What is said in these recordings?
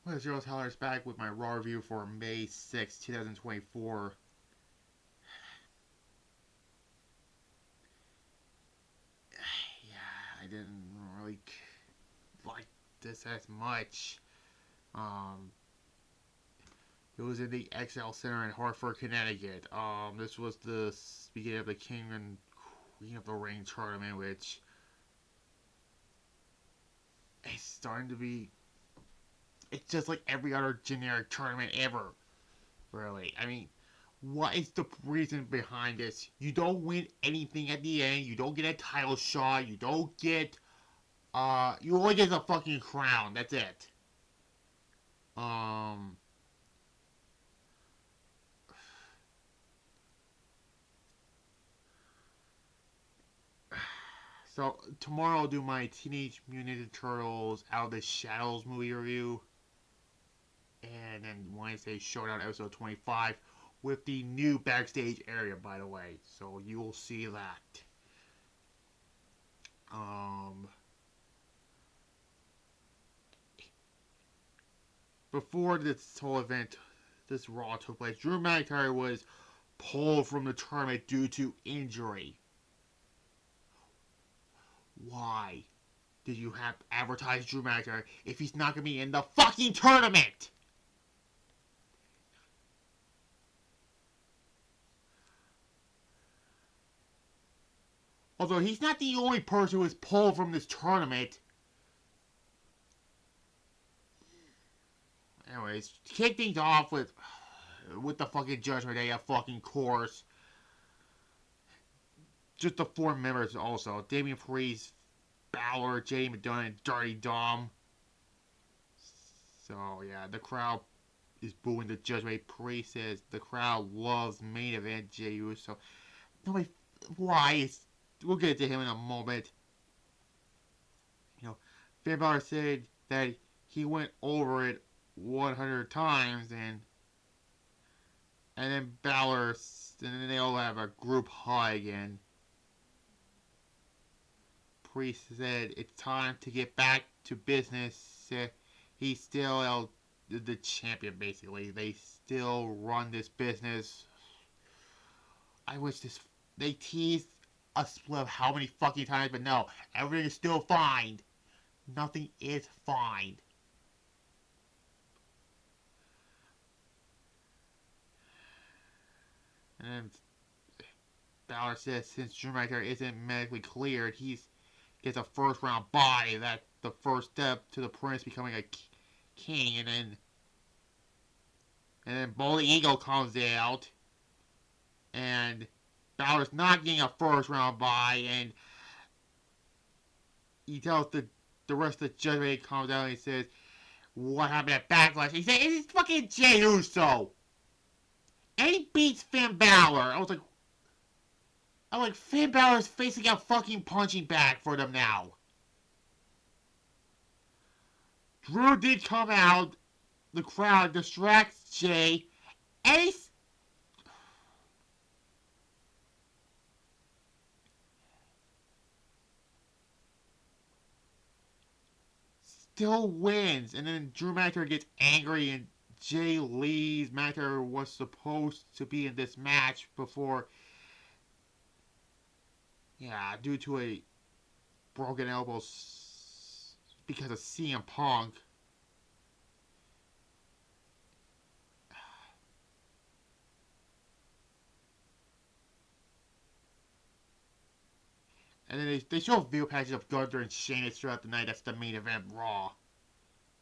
Well, Zero Tyler's back with my Raw review for May 6, 2024. Yeah, I didn't really like this as much. Um, it was in the XL Center in Hartford, Connecticut. This was the beginning of the King and Queen of the Ring tournament, which is starting to be. It's just like every other generic tournament ever, really. I mean, what is the reason behind this? You don't win anything at the end. You don't get a title shot. You don't get. You only get a fucking crown. That's it. Um. So tomorrow I'll do my Teenage Mutant Ninja Turtles Out of the Shadows movie review, and then Wednesday Showdown episode 25 with the new backstage area, by the way. So you will see that. Um. Before this whole event, this Raw took place, Drew McIntyre was pulled from the tournament due to injury. Why did you have advertised Drew McIntyre if he's not going to be in the fucking tournament? Although he's not the only person who was pulled from this tournament. Anyways, kick things off with the fucking Judgment Day, of fucking course. Just the four members also. Damian Priest, Balor, Jay McDonough, and Dirty Dom. So yeah, the crowd is booing the Judgment Day. Priest says the crowd loves main event Jey Uso. Nobody, why? We'll get to him in a moment. You know, Finn Balor said that he went over it 100 times, and then Balor, and then they all have a group hug, and Priest said it's time to get back to business. He's still the champion, basically. They still run this business. I wish they teased a split of how many fucking times, but no, everything is still fine. Nothing is fine. And then Balor says since Drew McIntyre isn't medically cleared, he gets a first round bye. That's the first step to the Prince becoming a king. And then Bald Eagle comes out, and Balor's not getting a first round bye, and he tells the rest of the Judgment comes out and he says, "What happened at Backlash?" He said, "It's fucking Jey Uso." And he beats Finn Balor. I'm like, Finn Balor's facing a fucking punching bag for them now. Drew did come out. The crowd distracts Jay. And he still wins. And then Drew McIntyre gets angry and Jay leaves. McIntyre was supposed to be in this match before. Yeah, due to a broken elbow because of CM Punk. And then they show video patches of Gunther and Sheamus throughout the night. That's the main event Raw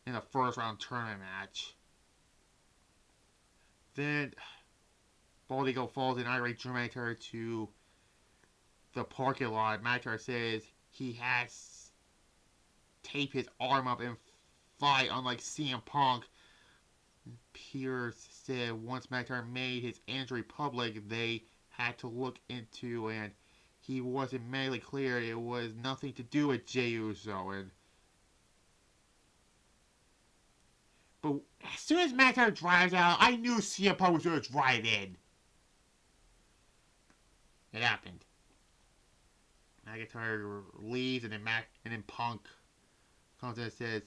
in the first round tournament match. Then Bald Eagle falls and irate Drew McIntyre to the parking lot. McIntyre says he has taped his arm up and fight, unlike CM Punk. Pierce said once McIntyre made his injury public, they had to look into, and he wasn't medically cleared. It was nothing to do with Jey Uso. But as soon as McIntyre drives out, I knew CM Punk was going to drive in. It happened. McIntyre leaves, and then Punk comes in and says,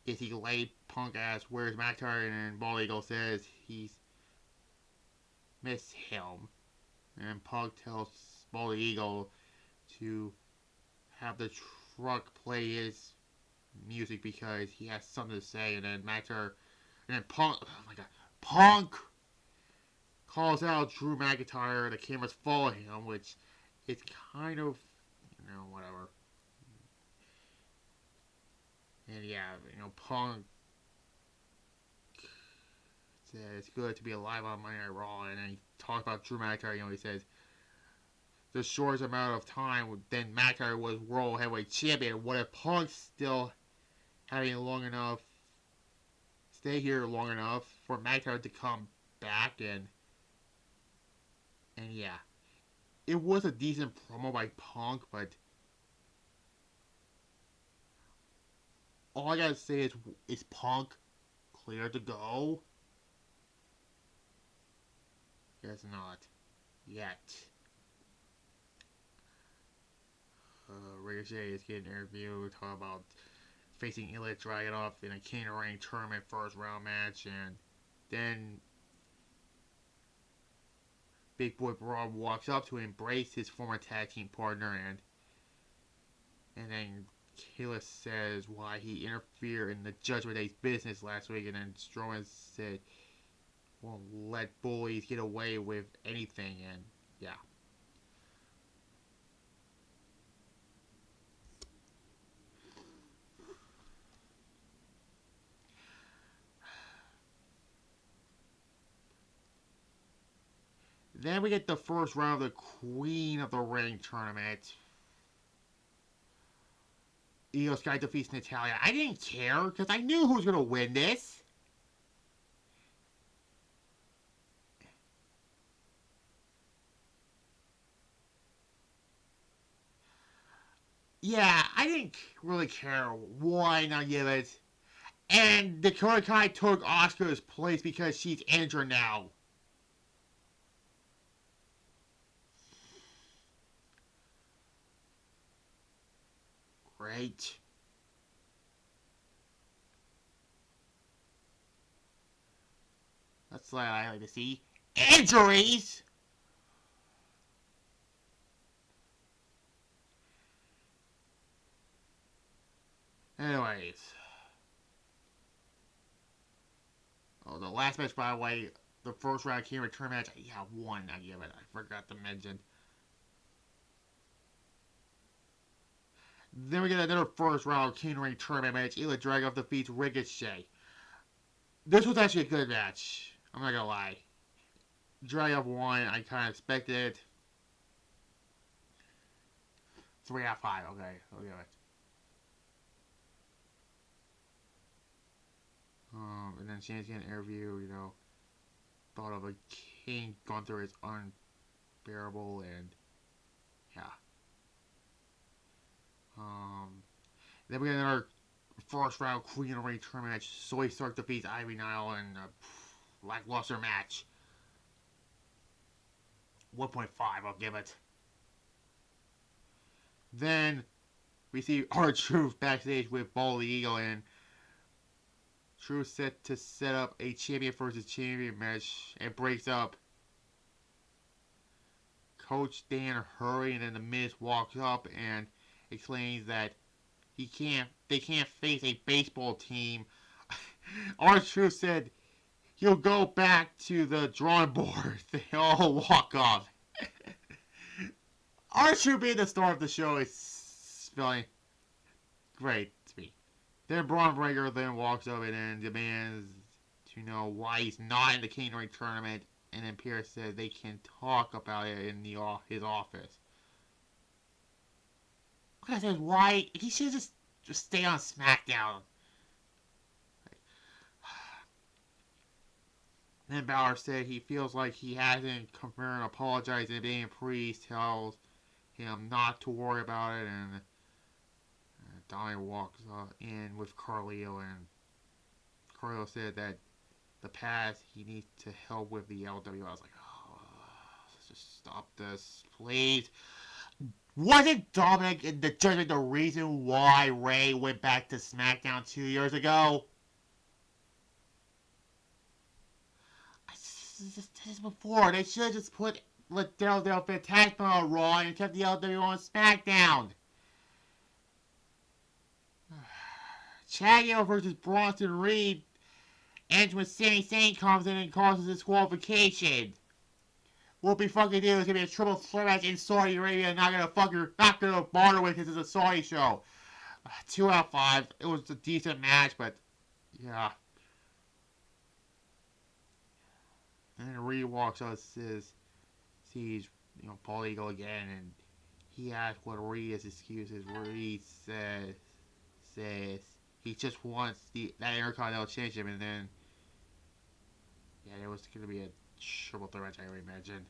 is he late? Punk asks, where's McIntyre? And Bald Eagle says he's miss him. And Punk tells Bald Eagle to have the truck play his music because he has something to say. And then McIntyre, and then Punk, oh my god, Punk calls out Drew McIntyre. The cameras follow him, which is kind of, whatever. And yeah, Punk says it's good to be alive on Monday Night Raw, and then he talks about Drew McIntyre. He says the shortest amount of time then McIntyre was World Heavyweight Champion. What if Punk's still having long enough, stay here long enough for McIntyre to come back? And yeah, it was a decent promo by Punk, but all I gotta say is Punk clear to go? Guess not. Yet. Ricochet is getting interviewed, talking about facing Ilya Dragunov in a King of the Ring tournament first round match, and then Big Boy Braun walks up to embrace his former tag team partner, and then Kayla says why he interfered in the Judgment Day's business last week, and then Strowman said, won't let bullies get away with anything, and yeah. Then we get the first round of the Queen of the Ring tournament. Io Sky defeats Natalya. I didn't care because I knew who was going to win this. Yeah, I didn't really care why not give it. And Dakota Kai took Asuka's place because she's injured now. Great. That's what I like to see. Injuries! Anyways. Oh, the last match, by the way, the first round King return match, yeah, one I give it. I forgot to mention. Then we get another first round King Ring tournament match. Ilya Dragunov defeats Ricochet. This was actually a good match. I'm not gonna lie. Dragunov won. I kind of expected it. 3 out of 5. Okay, I'll give it. And then Shane's getting an interview. Thought of a king going through his unbearable, and yeah. Then we get another first round Queen of the Ring tournament match. Soy Stark defeats Ivy Nile in a lackluster match. 1.5, I'll give it. Then we see R-Truth backstage with Bald Eagle, and Truth set to set up a champion versus champion match and breaks up. Coach Dan Hurry, and then the Miz walks up and explains that they can't face a baseball team. R-Truth said he'll go back to the drawing board. They all walk off. R-Truth being the star of the show is feeling great to me. Then Braun Breaker then walks up and then demands to know why he's not in the King Ring tournament, and then Pierce said they can talk about it in his office. Like I said, why he should just stay on SmackDown. Then Balor said he feels like he hasn't confirmed and apologized, and Damian Priest tells him not to worry about it, and Dominic walks in with Carlito, and Carlito said that the past he needs to help with the LW. I was like, oh, let's just stop this, please. Wasn't Dominic and the judge the reason why Ray went back to SmackDown 2 years ago? I said this before. They should have just put Del Fantasma on Raw and kept the LW on SmackDown. Chad Gable versus Bronson Reed ends when Sami Zayn comes in and causes disqualification. What we fucking do is gonna be a triple threat match in Saudi Arabia. Not gonna bother with because it's a Saudi show. 2 out of 5. It was a decent match, but yeah. And then Reed walks out, sees Paul Eagle again, and he asks what Reed's excuse is. Reed says he just wants that Intercontinental Championship, and then yeah, it was gonna be a triple threat match, I would imagine.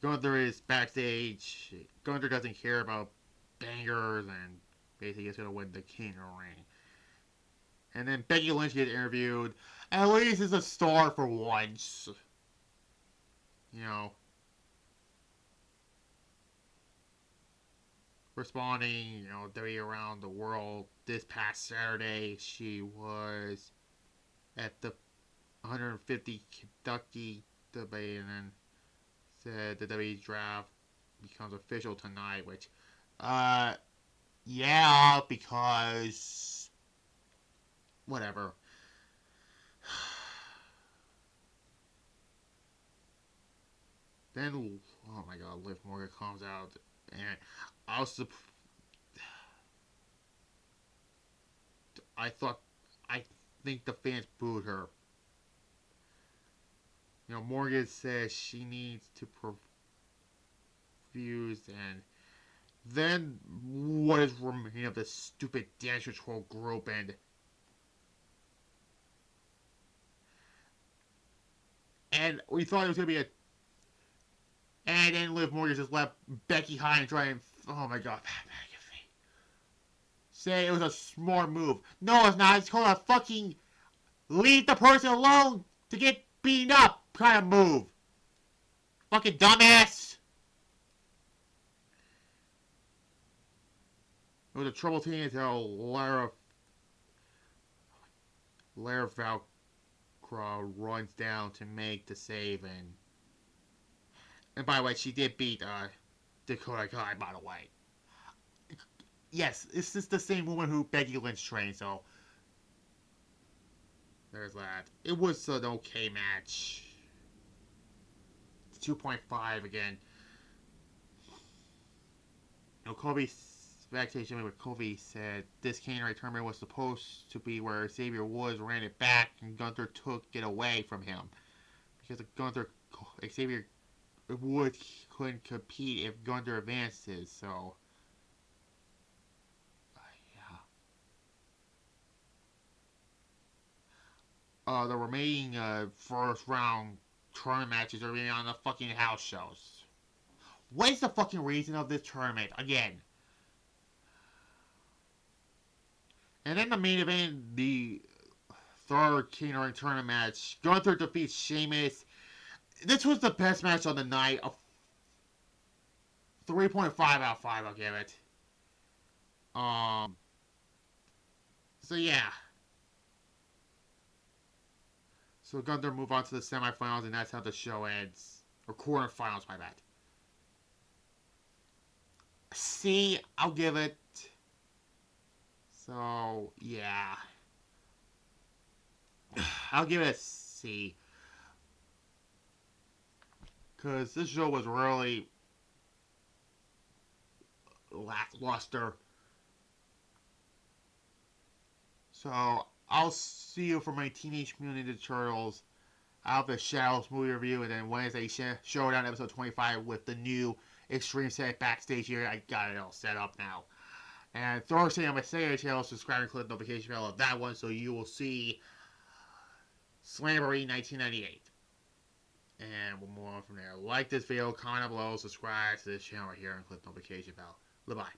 Gunther is backstage. Gunther doesn't care about bangers and basically is going to win the King of the Ring. And then Becky Lynch gets interviewed. At least is a star for once. You know. Responding, WWE around the world. This past Saturday, she was at the 150 Kentucky debate and then said the WWE draft becomes official tonight, which, yeah, because, whatever. Then, oh my god, Liv Morgan comes out, and I I think the fans booed her. Morgan says she needs to perfuse, and then what is remaining of this stupid Dance Control group, and we thought it was gonna be and then Liv Morgan just left Becky high and dry, and oh my god, say it was a smart move. No, it's not. It's called a fucking leave the person alone to get beaten up kind of move. Fucking dumbass. It was a trouble team until Lara Valkyra runs down to make the save, and by the way, she did beat Dakota Kai, by the way. Yes, it's just the same woman who Becky Lynch trained, so there's that. It was an okay match. 2.5 again. Kobe backstage where Kobe said this Canadian tournament was supposed to be where Xavier Woods ran it back and Gunther took it away from him because Xavier Woods couldn't compete if Gunther advances. So yeah. The remaining first round tournament matches are being on the fucking house shows. What is the fucking reason of this tournament? Again. And then the main event, the third King of the Ring tournament match. Gunther defeats Sheamus. This was the best match on the night. 3.5 out of 5, I'll give it. So yeah. So Gunther move on to the semifinals, and that's how the show ends. Or quarterfinals, my bad. C, I'll give it. So, yeah. I'll give it a C. Because this show was really lackluster. So, I'll see you for my Teenage Mutant Ninja Turtles Out of the Shadows movie review, and then Wednesday Showdown episode 25 with the new Extreme Set backstage here. I got it all set up now. And Thursday on my Saturday channel, subscribe and click the notification bell of that one so you will see Slamboree 1998. And we'll move on from there. Like this video, comment below, subscribe to this channel right here, and click the notification bell. Goodbye.